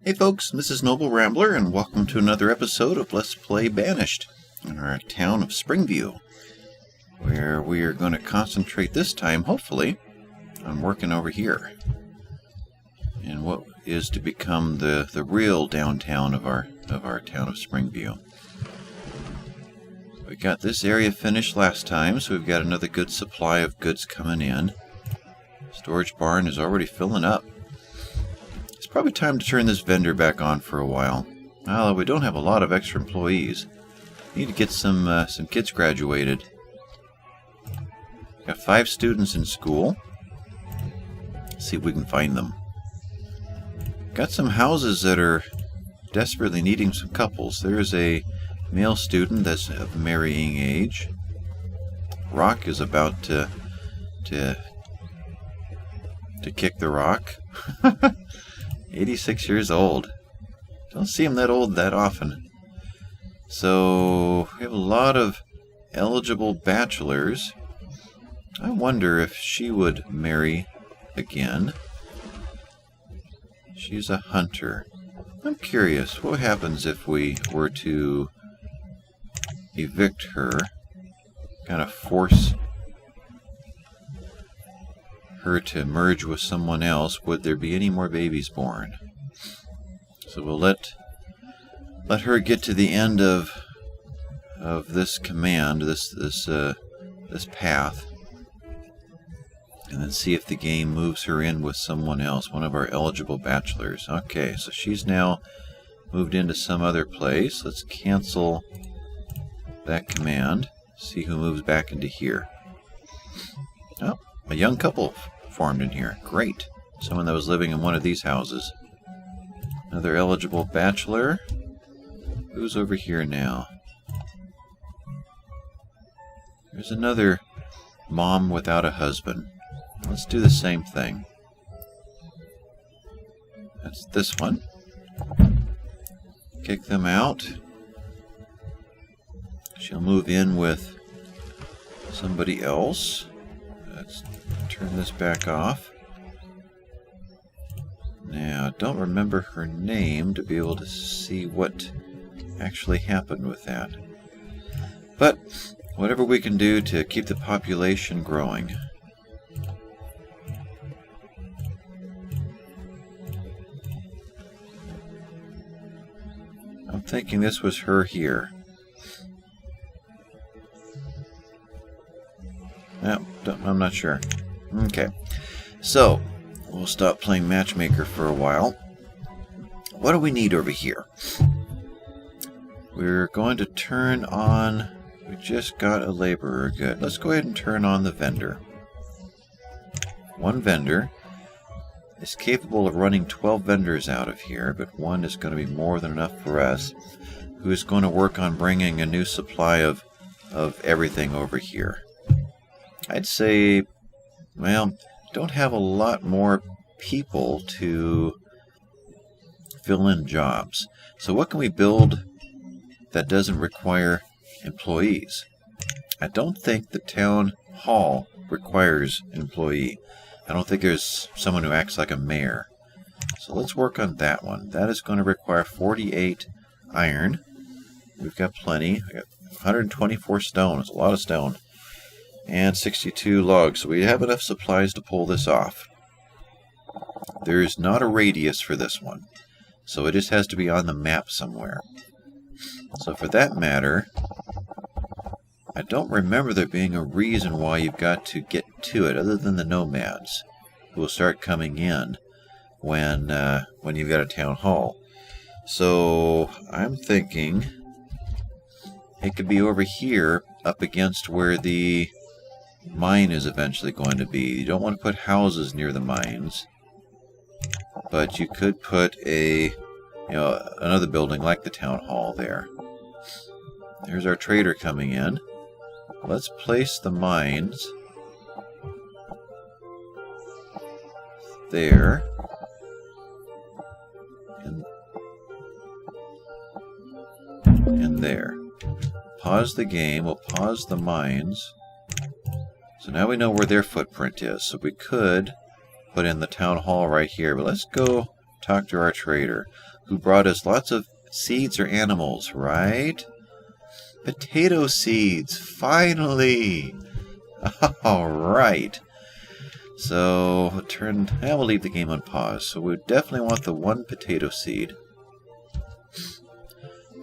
Hey folks, this is Noble Rambler, and welcome to another episode of Let's Play Banished in our town of Springview, where we are going to concentrate this time, hopefully, on working over here in what is to become the real downtown of our town of Springview. We got this area finished last time, so we've got another good supply of goods coming in. Storage barn is already filling up. It's probably time to turn this vendor back on for a while. Well, we don't have a lot of extra employees. Need to get some kids graduated. Got 5 students in school. Let's see if we can find them. Got some houses that are desperately needing some couples. There's a male student that's of marrying age. Rock is about to kick the rock. 86 years old. Don't see him that old that often. So we have a lot of eligible bachelors. I wonder if she would marry again. She's a hunter. I'm curious, what happens if we were to evict her, kind of force her to merge with someone else? Would there be any more babies born? So we'll let her get to the end of this command, this path, and then see if the game moves her in with someone else, one of our eligible bachelors. Okay, so she's now moved into some other place. Let's cancel that command. See who moves back into here. Oh, a young couple formed in here. Great. Someone that was living in one of these houses. Another eligible bachelor. Who's over here now? There's another mom without a husband. Let's do the same thing. That's this one. Kick them out. She'll move in with somebody else. Let's turn this back off. Now, I don't remember her name to be able to see what actually happened with that. But whatever we can do to keep the population growing. I'm thinking this was her here. No, I'm not sure. Okay, so we'll stop playing matchmaker for a while. What do we need over here? We're going to turn on... We just got a laborer. Good. Let's go ahead and turn on the vendor. One vendor is capable of running 12 vendors out of here, but one is going to be more than enough for us, who is going to work on bringing a new supply of everything over here. I'd say, well, don't have a lot more people to fill in jobs. So what can we build that doesn't require employees? I don't think the town hall requires an employee. I don't think there's someone who acts like a mayor. So let's work on that one. That is going to require 48 iron. We've got plenty. I got 124 stone. It's a lot of stone. And 62 logs. So we have enough supplies to pull this off. There is not a radius for this one. So it just has to be on the map somewhere. So for that matter, I don't remember there being a reason why you've got to get to it, other than the nomads, who will start coming in when you've got a town hall. So I'm thinking it could be over here, up against where the mine is eventually going to be. You don't want to put houses near the mines, but you could put another building like the town hall there. There's our trader coming in. Let's place the mines there. And there. Pause the game. We'll pause the mines. So now we know where their footprint is. So we could put in the town hall right here. But let's go talk to our trader, who brought us lots of seeds or animals, right? Potato seeds, finally! Alright. So, we'll leave the game on pause. So we definitely want the one potato seed.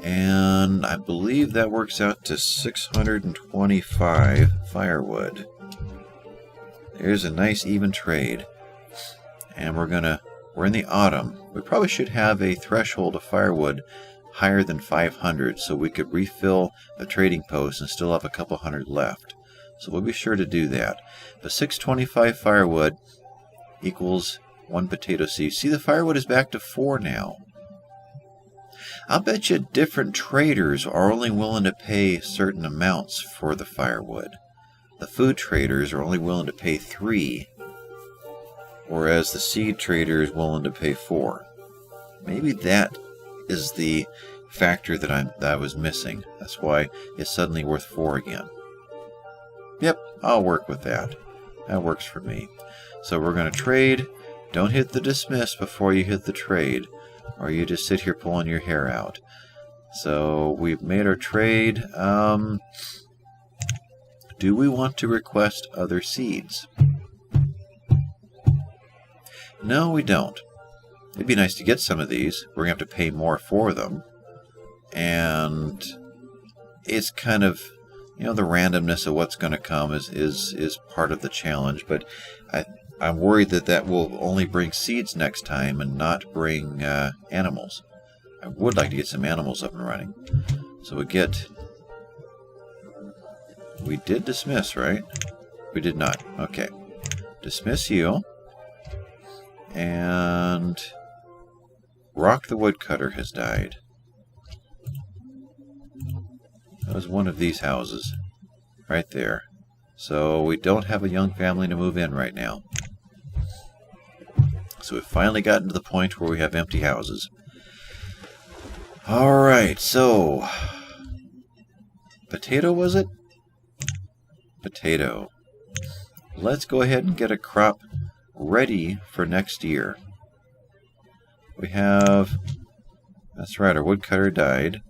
And I believe that works out to 625 firewood. There's a nice even trade. And we're in the autumn. We probably should have a threshold of firewood higher than 500 so we could refill the trading post and still have a couple hundred left. So we'll be sure to do that. But 625 firewood equals one potato seed. See, the firewood is back to 4 now. I'll bet you different traders are only willing to pay certain amounts for the firewood. The food traders are only willing to pay 3, whereas the seed trader is willing to pay 4. Maybe that is the factor that I was missing. That's why it's suddenly worth 4 again. Yep, I'll work with that. That works for me. So we're going to trade. Don't hit the dismiss before you hit the trade, or you just sit here pulling your hair out. So we've made our trade. Do we want to request other seeds? No, we don't. It'd be nice to get some of these. We're going to have to pay more for them. And it's kind of, the randomness of what's going to come is part of the challenge. But I'm worried that will only bring seeds next time and not bring animals. I would like to get some animals up and running. So we did dismiss, right? We did not. Okay. Dismiss you. And Rock the Woodcutter has died. That was one of these houses. Right there. So we don't have a young family to move in right now. So we've finally gotten to the point where we have empty houses. Alright, so potato, was it? Potato. Let's go ahead and get a crop ready for next year. We have, that's right, our woodcutter died.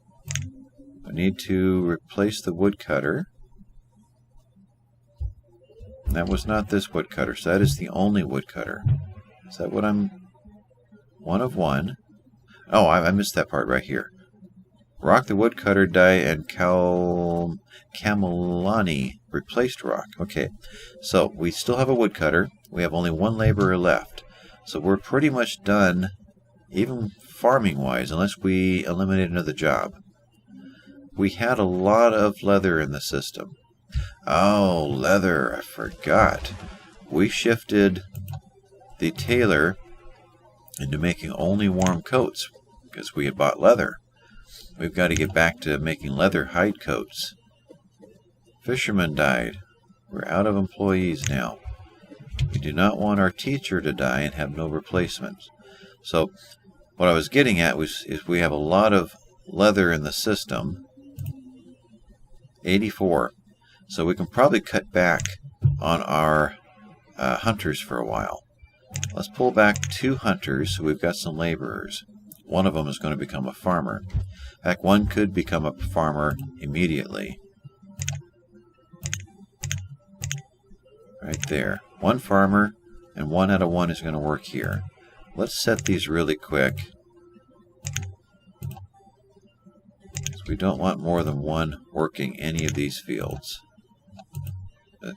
We need to replace the woodcutter. That was not this woodcutter, so that is the only woodcutter. Is that what I'm... one of one. Oh, I missed that part right here. Rock the Woodcutter died and Camelani replaced Rock. Okay, so we still have a woodcutter. We have only one laborer left. So we're pretty much done, even farming-wise, unless we eliminate another job. We had a lot of leather in the system. Oh, leather, I forgot. We shifted the tailor into making only warm coats because we had bought leather. We've got to get back to making leather hide coats. Fisherman died. We're out of employees now. We do not want our teacher to die and have no replacements. So what I was getting at is we have a lot of leather in the system. 84. So we can probably cut back on our hunters for a while. Let's pull back 2 hunters so we've got some laborers. One of them is going to become a farmer. In fact, one could become a farmer immediately. Right there. 1 farmer and 1 out of 1 is going to work here. Let's set these really quick. So we don't want more than 1 working any of these fields.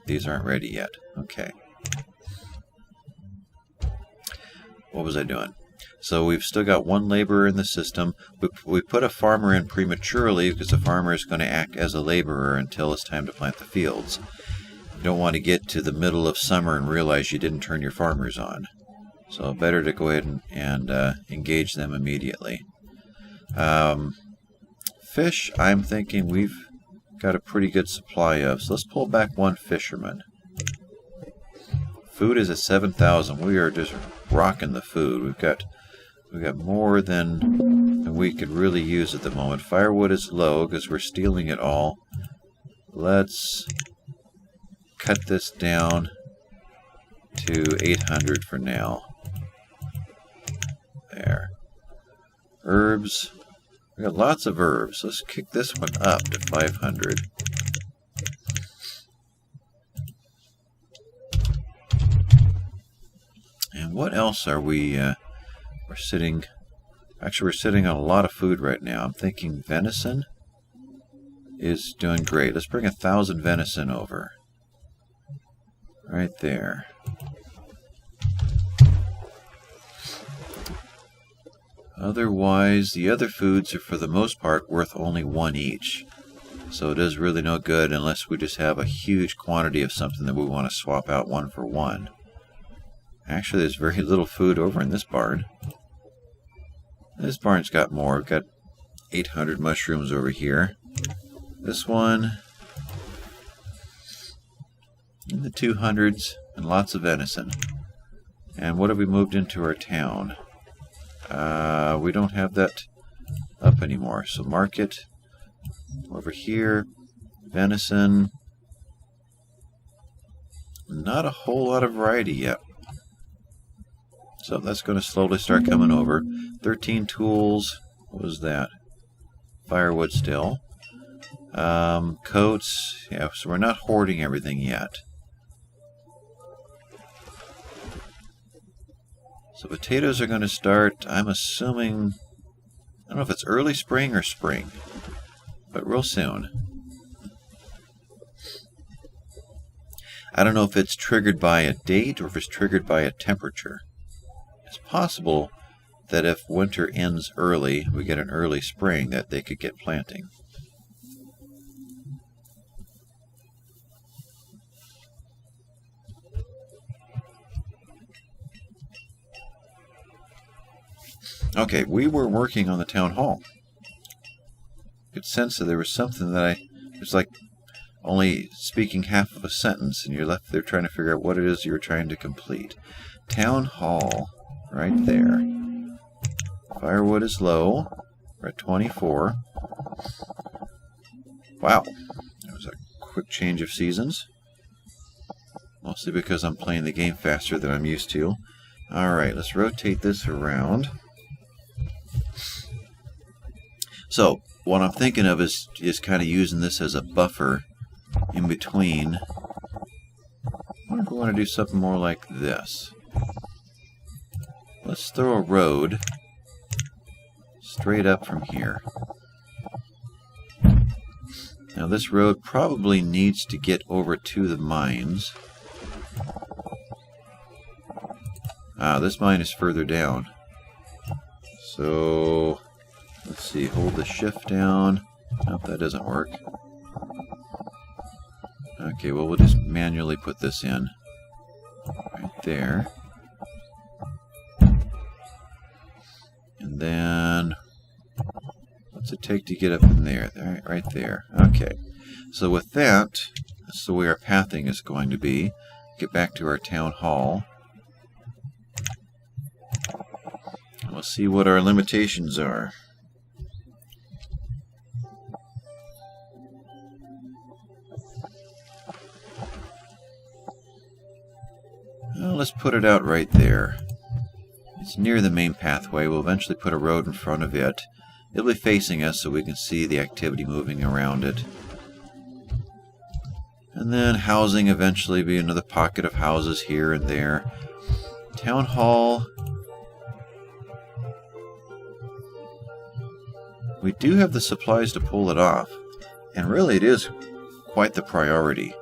These aren't ready yet. Okay. What was I doing? So we've still got 1 laborer in the system. We put a farmer in prematurely because the farmer is going to act as a laborer until it's time to plant the fields. You don't want to get to the middle of summer and realize you didn't turn your farmers on. So better to go ahead and engage them immediately. Fish, I'm thinking we've got a pretty good supply of. So let's pull back 1 fisherman. Food is at 7,000. We are just rocking the food. We've got more than we could really use at the moment. Firewood is low because we're stealing it all. Let's cut this down to 800 for now. There. Herbs. We got lots of herbs. Let's kick this one up to 500. And what else are we... we're sitting... Actually, we're sitting on a lot of food right now. I'm thinking venison is doing great. Let's bring 1,000 venison over. Right there. Otherwise, the other foods are for the most part worth only 1 each. So it is really no good unless we just have a huge quantity of something that we want to swap out 1 for 1. Actually, there's very little food over in this barn. This barn's got more. We've got 800 mushrooms over here. This one in the 200s, and lots of venison. And what have we moved into our town? We don't have that up anymore. So market over here, venison. Not a whole lot of variety yet. So that's going to slowly start coming over. 13 tools. What was that? Firewood still. Coats. Yeah, so we're not hoarding everything yet. So potatoes are going to start, I'm assuming, I don't know if it's early spring or spring, but real soon. I don't know if it's triggered by a date or if it's triggered by a temperature. It's possible that if winter ends early, we get an early spring, that they could get planting. Okay, we were working on the town hall. I could sense that there was something that it was like only speaking half of a sentence, and you're left there trying to figure out what it is you were trying to complete. Town hall, right there. Firewood is low. We're at 24. Wow, that was a quick change of seasons. Mostly because I'm playing the game faster than I'm used to. Alright, let's rotate this around. So, what I'm thinking of is kind of using this as a buffer in between. I wonder if we want to do something more like this. Let's throw a road straight up from here. Now this road probably needs to get over to the mines. This mine is further down. So... let's see, hold the shift down. Nope, that doesn't work. Okay, well, we'll just manually put this in. Right there. And then, what's it take to get up in there? Right there. Okay. So with that, that's the way our pathing is going to be. Get back to our town hall. And we'll see what our limitations are. Well, let's put it out right there. It's near the main pathway. We'll eventually put a road in front of it. It'll be facing us so we can see the activity moving around it. And then housing eventually be another pocket of houses here and there. Town hall. We do have the supplies to pull it off. And really it is quite the priority.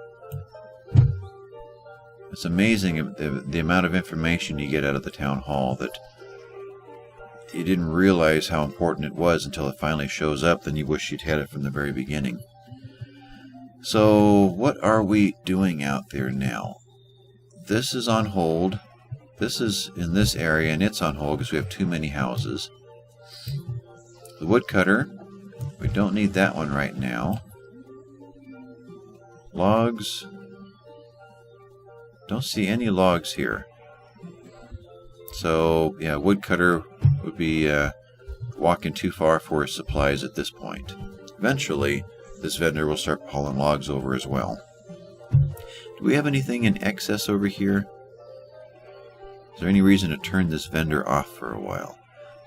It's amazing the amount of information you get out of the town hall that you didn't realize how important it was until it finally shows up. Then you wish you'd had it from the very beginning. So what are we doing out there now? This is on hold. This is in this area and it's on hold because we have too many houses. The woodcutter, we don't need that one right now. Logs. Don't see any logs here. So, yeah, woodcutter would be walking too far for his supplies at this point. Eventually, this vendor will start hauling logs over as well. Do we have anything in excess over here? Is there any reason to turn this vendor off for a while?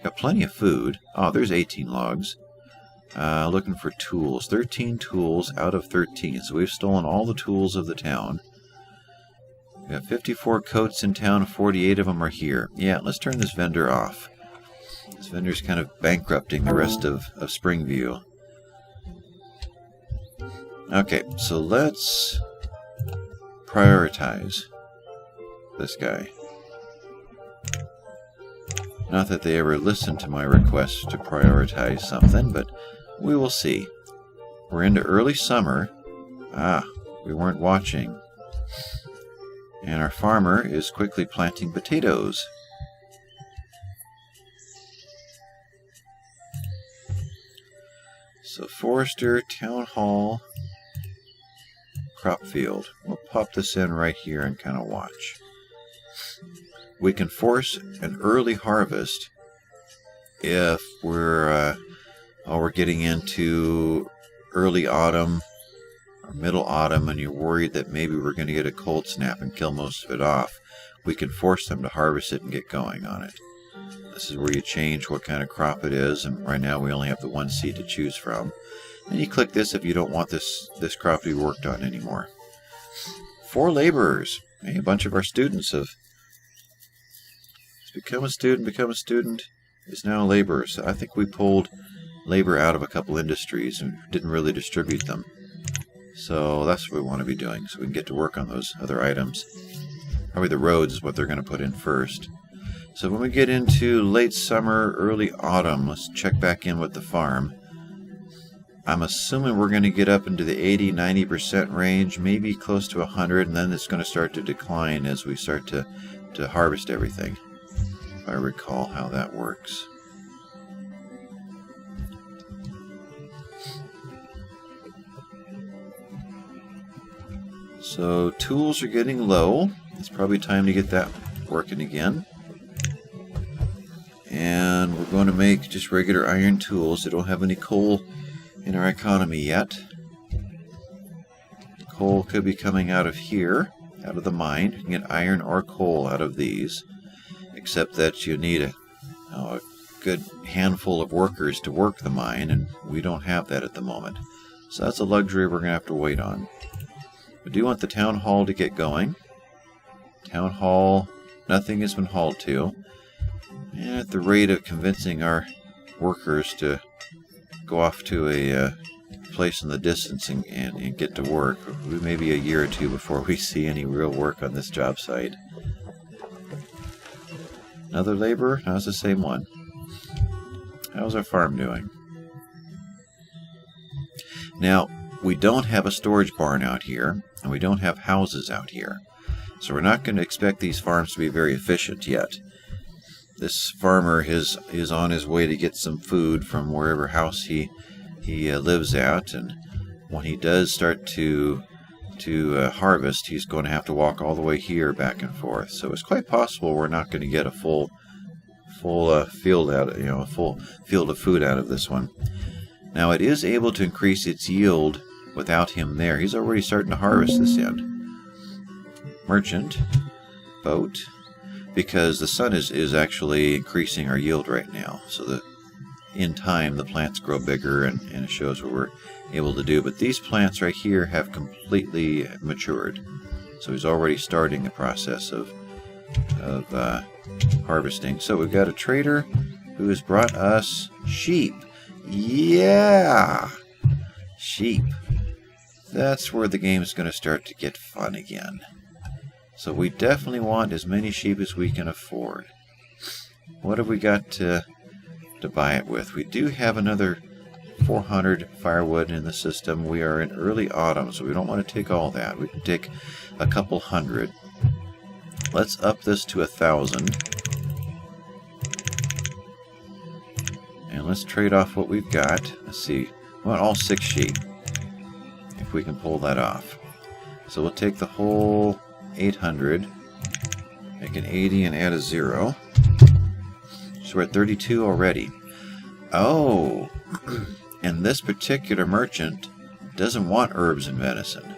Got plenty of food. Oh, there's 18 logs. Looking for tools. 13 tools out of 13. So we've stolen all the tools of the town. We have 54 coats in town. 48 of them are here. Yeah, let's turn this vendor off. This vendor's kind of bankrupting the rest of Springview. Okay, so let's prioritize this guy. Not that they ever listened to my request to prioritize something, but we will see. We're into early summer. Ah, we weren't watching. And our farmer is quickly planting potatoes. So forester, town hall, crop field. We'll pop this in right here and kind of watch. We can force an early harvest if we're getting into early autumn or middle autumn and you're worried that maybe we're going to get a cold snap and kill most of it off. We can force them to harvest it and get going on it. This is where you change what kind of crop it is, and right now we only have the one seed to choose from. And you click this if you don't want this crop to be worked on anymore. 4 laborers. Hey, a bunch of our students have become a student, is now a laborer. So I think we pulled labor out of a couple industries and didn't really distribute them. So that's what we want to be doing, so we can get to work on those other items. Probably the roads is what they're going to put in first. So when we get into late summer, early autumn, let's check back in with the farm. I'm assuming we're going to get up into the 80-90% range, maybe close to 100, and then it's going to start to decline as we start to harvest everything. If I recall how that works. So tools are getting low. It's probably time to get that working again. And we're going to make just regular iron tools. They don't have any coal in our economy yet. Coal could be coming out of here, out of the mine. You can get iron or coal out of these, except that you need a good handful of workers to work the mine, and we don't have that at the moment. So that's a luxury we're going to have to wait on. We do want the town hall to get going. Town hall, nothing has been hauled to. And at the rate of convincing our workers to go off to a place in the distance and get to work, we may be a year or two before we see any real work on this job site. Another laborer? No, it's the same one. How's our farm doing? Now, we don't have a storage barn out here, and we don't have houses out here. So we're not going to expect these farms to be very efficient yet. This farmer is on his way to get some food from wherever house he lives at, and when he does start to harvest, he's going to have to walk all the way here back and forth. So it's quite possible we're not going to get a full field out, a full field of food out of this one. Now it is able to increase its yield without him there. He's already starting to harvest this end. Merchant, boat, because the sun is actually increasing our yield right now. So that in time the plants grow bigger and it shows what we're able to do. But these plants right here have completely matured. So he's already starting the process of harvesting. So we've got a trader who has brought us sheep. Yeah! Sheep. That's where the game is going to start to get fun again. So we definitely want as many sheep as we can afford. What have we got to buy it with? We do have another 400 firewood in the system. We are in early autumn, so we don't want to take all that. We can take a couple hundred. Let's up this to 1,000. And let's trade off what we've got. Let's see. We want all 6 sheep, if we can pull that off. So we'll take the whole 800, make an 80 and add a 0. So we're at 32 already. Oh, and this particular merchant doesn't want herbs and venison.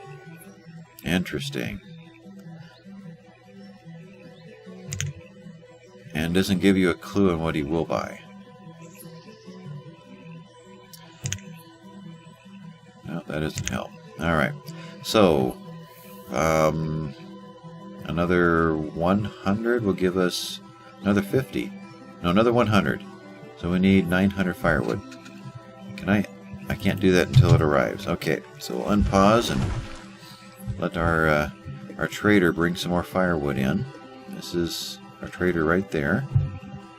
Interesting. And doesn't give you a clue on what he will buy. That doesn't help. Alright. So, another 100 will give us another 50. No, another 100. So we need 900 firewood. Can I can't do that until it arrives. Okay, so we'll unpause and let our trader bring some more firewood in. This is our trader right there.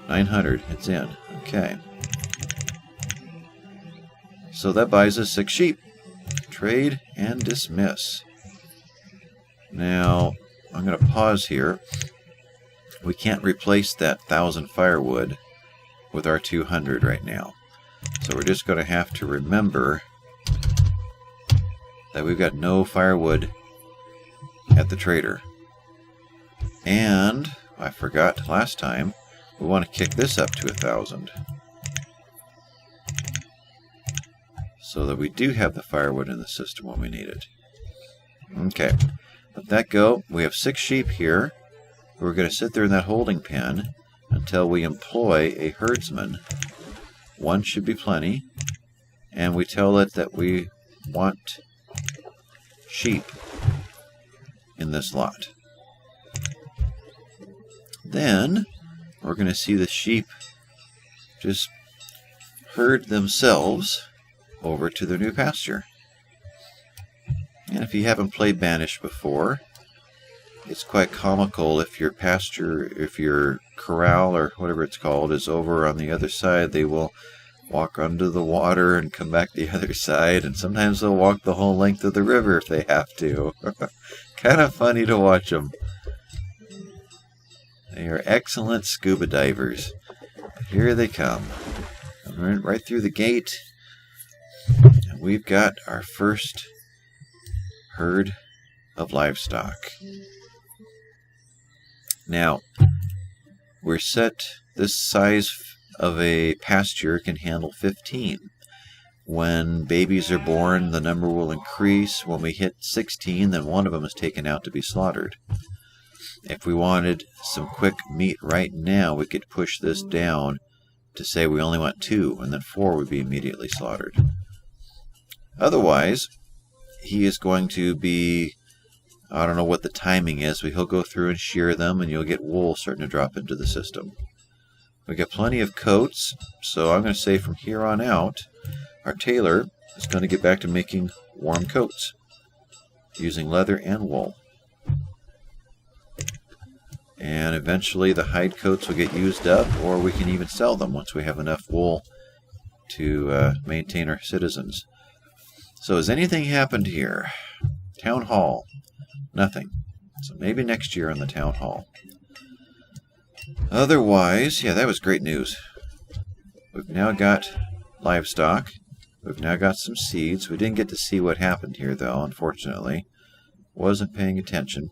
900, it's in. Okay. So that buys us 6 sheep. Trade and dismiss. Now, I'm going to pause here. We can't replace that 1,000 firewood with our 200 right now. So we're just going to have to remember that we've got no firewood at the trader. And, I forgot last time, we want to kick this up to 1,000. So that we do have the firewood in the system when we need it. Okay, let that go. We have 6 sheep here. We're going to sit there in that holding pen until we employ a herdsman. 1 should be plenty. And we tell it that we want sheep in this lot. Then we're going to see the sheep just herd themselves over to their new pasture. And if you haven't played Banished before, it's quite comical if your pasture, if your corral or whatever it's called is over on the other side. They will walk under the water and come back the other side, and sometimes they'll walk the whole length of the river if they have to. Kind of funny to watch them. They are excellent scuba divers. Here they come. Right through the gate. And we've got our first herd of livestock. Now, we're set, this size of a pasture can handle 15. When babies are born, the number will increase. When we hit 16, then one of them is taken out to be slaughtered. If we wanted some quick meat right now, we could push this down to say we only want 2, and then 4 would be immediately slaughtered. Otherwise, he is going to be, I don't know what the timing is, but he'll go through and shear them, and you'll get wool starting to drop into the system. We got plenty of coats, so I'm going to say from here on out, our tailor is going to get back to making warm coats using leather and wool. And eventually the hide coats will get used up, or we can even sell them once we have enough wool to maintain our citizens. So has anything happened here? Town Hall. Nothing. So maybe next year on the Town Hall. Otherwise, yeah, that was great news. We've now got livestock. We've now got some seeds. We didn't get to see what happened here, though, unfortunately. Wasn't paying attention.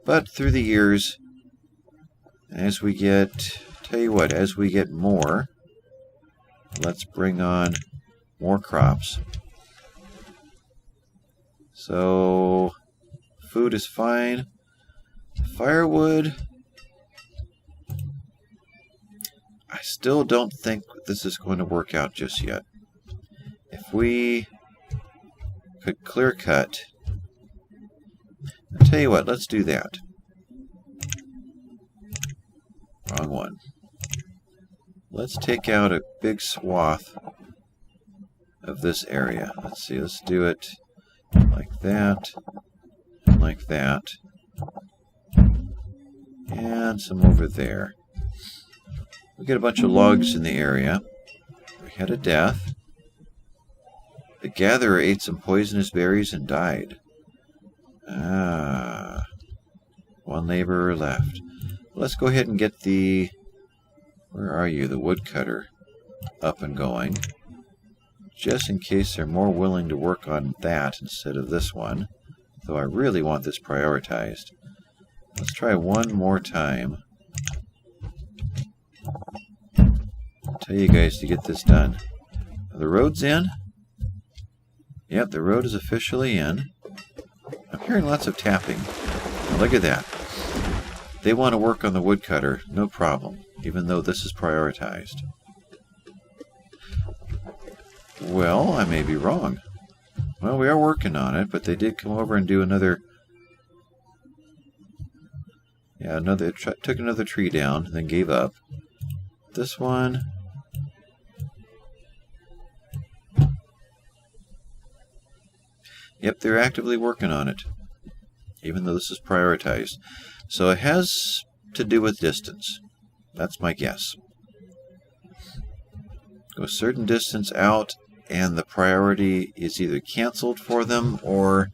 But through the years, as we get, tell you what, as we get more, let's bring on more crops. So, food is fine. Firewood, I still don't think this is going to work out just yet. If we could clear cut, I'll tell you what, let's do that. Wrong one. Let's take out a big swath of this area. Let's see, let's do it like that, like that, and some over there. We get a bunch of logs in the area. We had a death. The gatherer ate some poisonous berries and died. Ah, one laborer left. Let's go ahead and get the, where are you, the woodcutter up and going. Just in case they're more willing to work on that instead of this one. Though I really want this prioritized. Let's try one more time. I'll tell you guys to get this done. The road's in. Yep, the road is officially in. I'm hearing lots of tapping. Now look at that. They want to work on the woodcutter, no problem, even though this is prioritized. Well, I may be wrong. Well, we are working on it, but they did come over and do another... Yeah, took another tree down, then gave up. This one... Yep, they're actively working on it, even though this is prioritized. So it has to do with distance. That's my guess. Go a certain distance out, and the priority is either canceled for them, or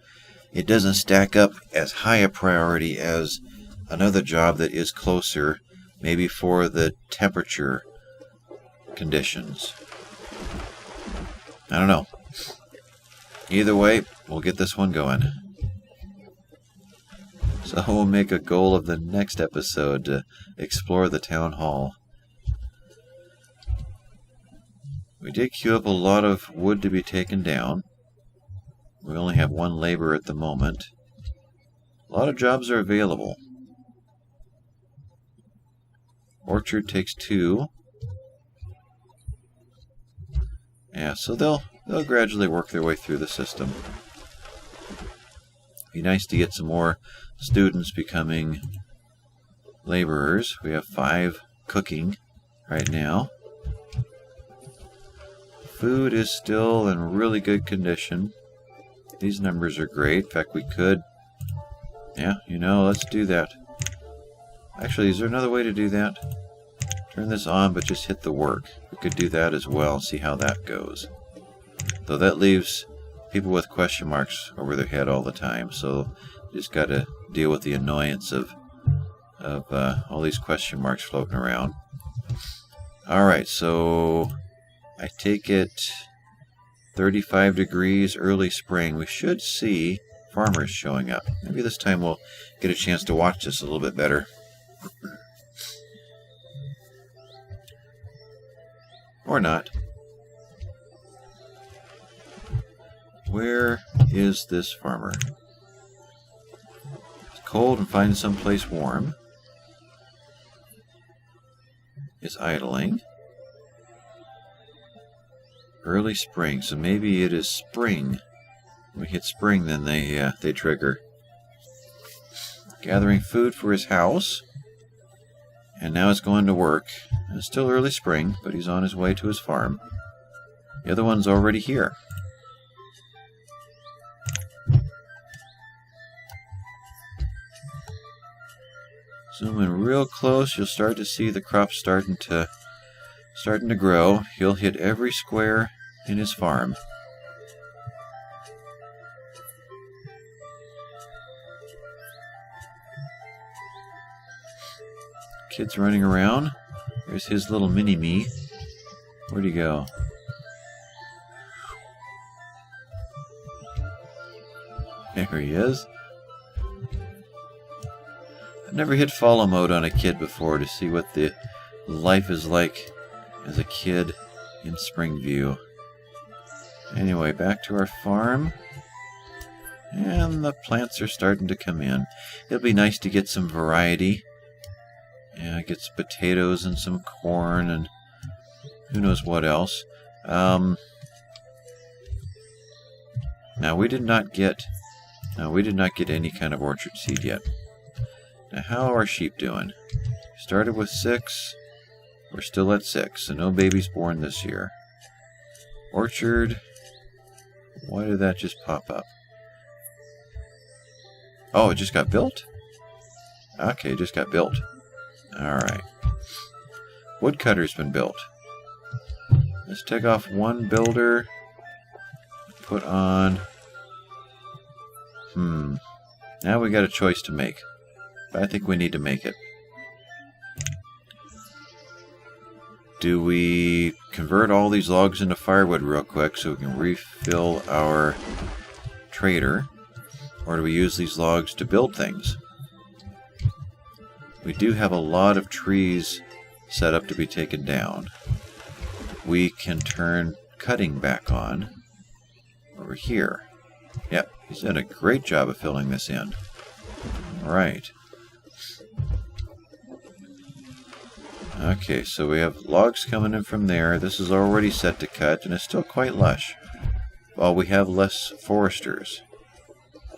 it doesn't stack up as high a priority as another job that is closer, maybe for the temperature conditions. I don't know. Either way, we'll get this one going. So we'll make a goal of the next episode to explore the town hall. We did queue up a lot of wood to be taken down. We only have one labor at the moment. A lot of jobs are available. Orchard takes 2. Yeah, so they'll gradually work their way through the system. Be nice to get some more students becoming laborers. We have 5 cooking right now. Food is still in really good condition. These numbers are great. In fact, we could... Yeah, let's do that. Actually, is there another way to do that? Turn this on, but just hit the work. We could do that as well, see how that goes. Though that leaves people with question marks over their head all the time, so you just got to deal with the annoyance of all these question marks floating around. Alright, so I take it 35 degrees, early spring. We should see farmers showing up. Maybe this time we'll get a chance to watch this a little bit better. Or not. Where is this farmer? It's cold and finds someplace warm. Is idling. Early spring, so maybe it is spring. When we hit spring, then they trigger. Gathering food for his house. And now it's going to work. And it's still early spring, but he's on his way to his farm. The other one's already here. Zoom in real close, you'll start to see the crops starting to grow. He'll hit every square in his farm. Kids running around. There's his little mini-me. Where'd he go? There he is. I've never hit follow mode on a kid before to see what the life is like as a kid in Springview. Anyway, back to our farm. And the plants are starting to come in. It'll be nice to get some variety. Yeah, get some potatoes and some corn and who knows what else. Now we did not get any kind of orchard seed yet. Now how are our sheep doing? Started with 6. We're still at 6, so no babies born this year. Orchard. Why did that just pop up? Oh, it just got built? Okay, it just got built. Alright. Woodcutter's been built. Let's take off one builder. Put on... Now we got a choice to make. But I think we need to make it. Do we convert all these logs into firewood real quick so we can refill our trader? Or do we use these logs to build things? We do have a lot of trees set up to be taken down. We can turn cutting back on over here. Yep, he's done a great job of filling this in. Alright. Okay, so we have logs coming in from there. This is already set to cut, and it's still quite lush. Oh, we have less foresters.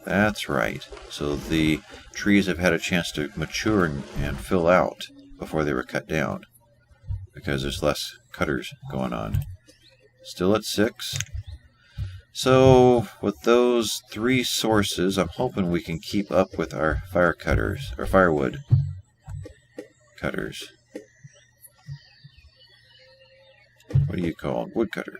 That's right. So the trees have had a chance to mature and fill out before they were cut down, because there's less cutters going on. Still at 6. So with those 3 sources, I'm hoping we can keep up with our fire cutters, or firewood cutters. What do you call them? Woodcutter.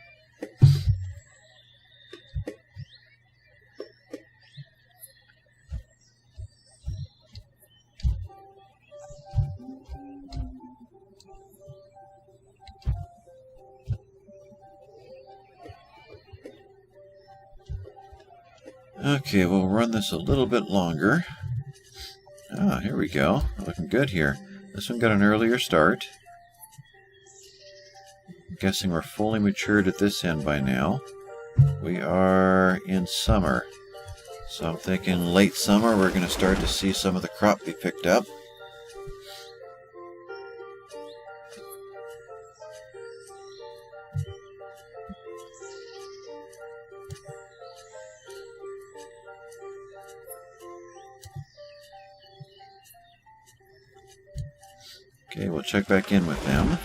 Okay, we'll run this a little bit longer. Ah, here we go. Looking good here. This one got an earlier start. I'm guessing we're fully matured at this end by now. We are in summer. So I'm thinking late summer we're going to start to see some of the crop be picked up. Okay, we'll check back in with them.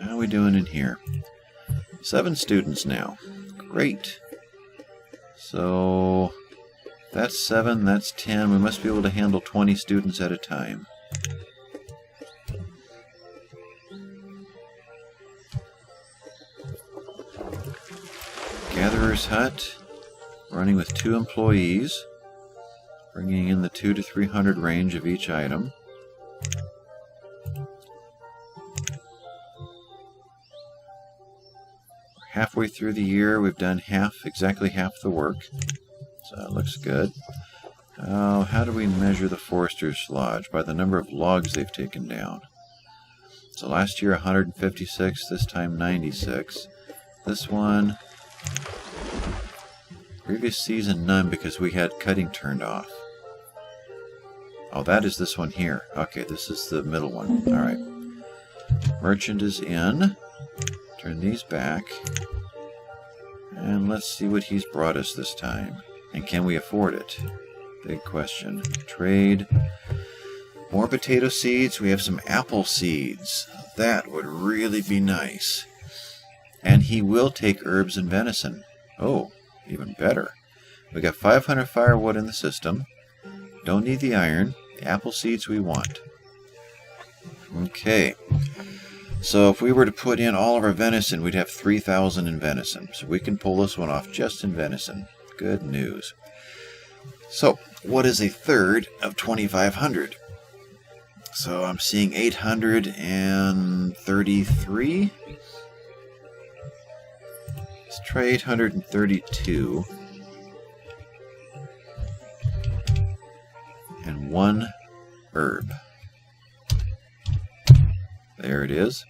How are we doing in here? 7 students now. Great. So that's 7, that's 10. We must be able to handle 20 students at a time. Gatherer's hut. Running with 2 employees, bringing in the 200 to 300 range of each item. Halfway through the year, we've done exactly half the work, so that looks good. How do we measure the Forester's Lodge? By the number of logs they've taken down. So last year 156, this time 96. This one, previous season, none, because we had cutting turned off. Oh, that is this one here. Okay, this is the middle one. Alright. Merchant is in. Turn these back. And let's see what he's brought us this time. And can we afford it? Big question. Trade. More potato seeds. We have some apple seeds. That would really be nice. And he will take herbs and venison. Oh. Even better. We got 500 firewood in the system. Don't need the iron. The apple seeds we want. Okay. So if we were to put in all of our venison, we'd have 3,000 in venison. So we can pull this one off just in venison. Good news. So what is a third of 2,500? So I'm seeing 833. Let's try 832. And 1 herb. There it is.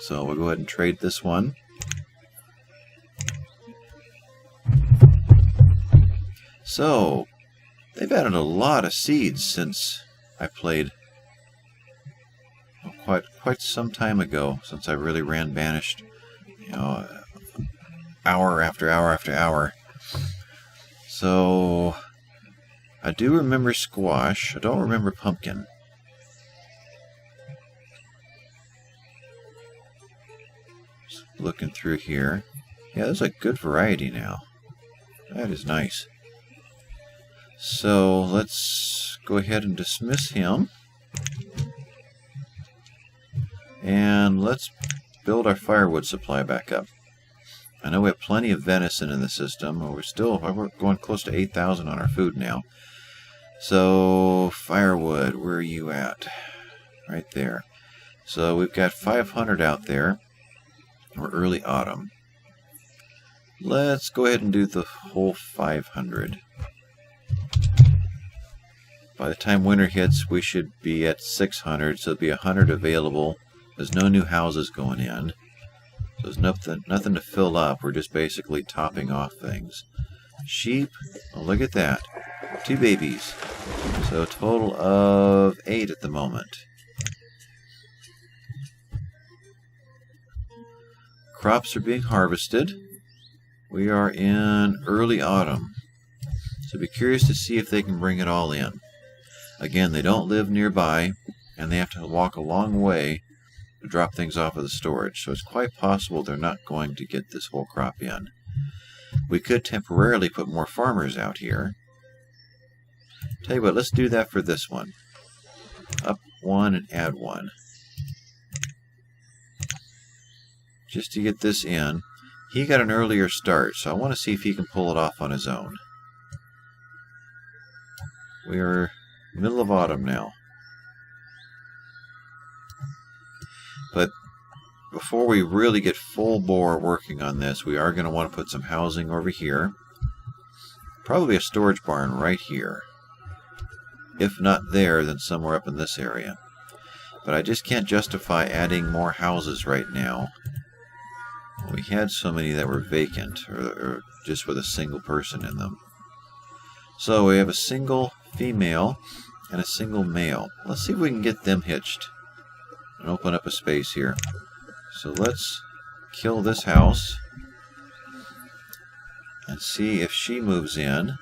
So we'll go ahead and trade this one. So they've added a lot of seeds since I played quite some time ago, since I really ran Banished. You know, hour after hour after hour. So I do remember squash. I don't remember pumpkin. Just looking through here. Yeah, there's a good variety now. That is nice. So let's go ahead and dismiss him. And let's build our firewood supply back up. I know we have plenty of venison in the system. We're going close to 8,000 on our food now. So firewood, where are you at? Right there. So we've got 500 out there. We're early autumn. Let's go ahead and do the whole 500. By the time winter hits, we should be at 600, so there'll be 100 available. There's no new houses going in. So there's nothing to fill up. We're just basically topping off things. Sheep, oh, look at that. 2 babies. So a total of 8 at the moment. crops are being harvested. We are in early autumn. So be curious to see if they can bring it all in. Again, they don't live nearby, and they have to walk a long way to drop things off of the storage. So it's quite possible they're not going to get this whole crop in. We could temporarily put more farmers out here. Tell you what, let's do that for this one. Up one and add one. Just to get this in. He got an earlier start, so I want to see if he can pull it off on his own. We are middle of autumn now. But before we really get full bore working on this, we are going to want to put some housing over here. Probably a storage barn right here. If not there, then somewhere up in this area. But I just can't justify adding more houses right now. We had so many that were vacant, or just with a single person in them. So we have a single female and a single male. Let's see if we can get them hitched and open up a space here. So let's kill this house and see if she moves in.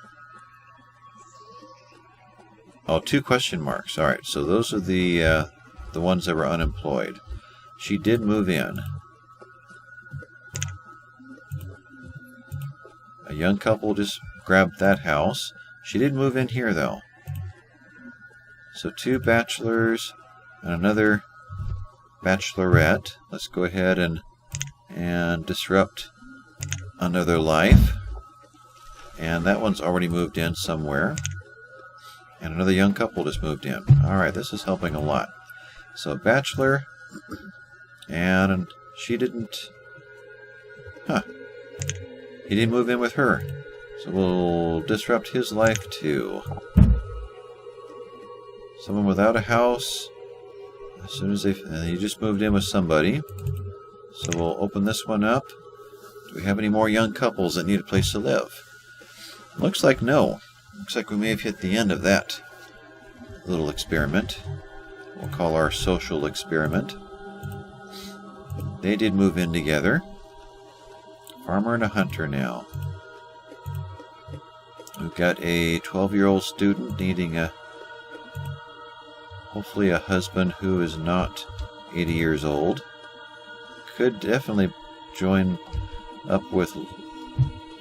Oh, 2 question marks. All right, so those are the ones that were unemployed. She did move in. A young couple just grabbed that house. She did move in here, though. So 2 bachelors and another bachelorette. Let's go ahead and disrupt another life. And that one's already moved in somewhere. And another young couple just moved in. Alright, this is helping a lot. So bachelor, and she didn't... Huh. He didn't move in with her. So we'll disrupt his life too. Someone without a house. As soon as he just moved in with somebody. So we'll open this one up. Do we have any more young couples that need a place to live? Looks like no. Looks like we may have hit the end of that little experiment. We'll call our social experiment. They did move in together. Farmer and a hunter now. We've got a 12-year-old student needing hopefully a husband who is not 80 years old. Could definitely join up with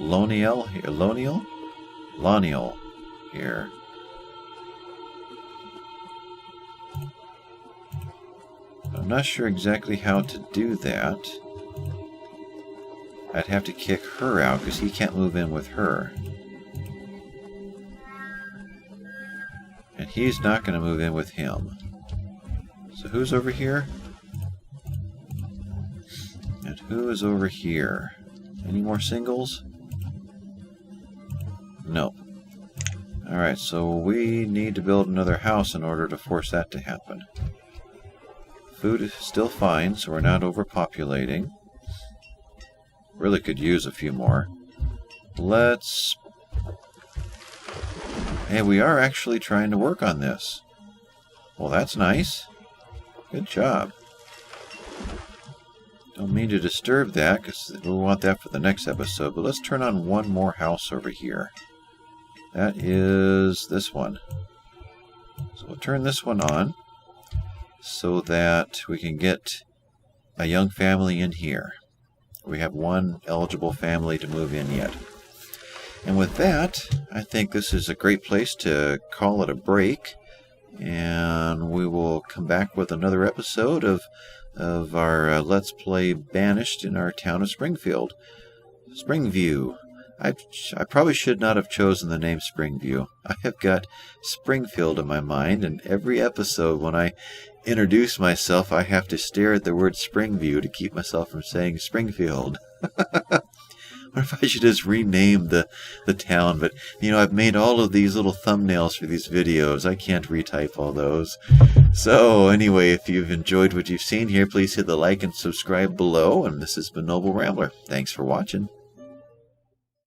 Loniel here. I'm not sure exactly how to do that. I'd have to kick her out because he can't move in with her. And he's not going to move in with him. So who's over here? And who is over here? Any more singles? Nope. Alright, so we need to build another house in order to force that to happen. Food is still fine, so we're not overpopulating. Really could use a few more. Let's... Hey, we are actually trying to work on this. Well, that's nice. Good job. Don't mean to disturb that, because we'll want that for the next episode, but let's turn on one more house over here. That is this one. So we'll turn this one on so that we can get a young family in here. We have one eligible family to move in yet. And with that, I think this is a great place to call it a break. And we will come back with another episode of our Let's Play Banished in our town of Springview. I probably should not have chosen the name Springview. I have got Springfield in my mind, and every episode when I introduce myself, I have to stare at the word Springview to keep myself from saying Springfield. What if I should just rename the town? But, you know, I've made all of these little thumbnails for these videos. I can't retype all those. So, anyway, if you've enjoyed what you've seen here, please hit the like and subscribe below. And this has been Noble Rambler. Thanks for watching.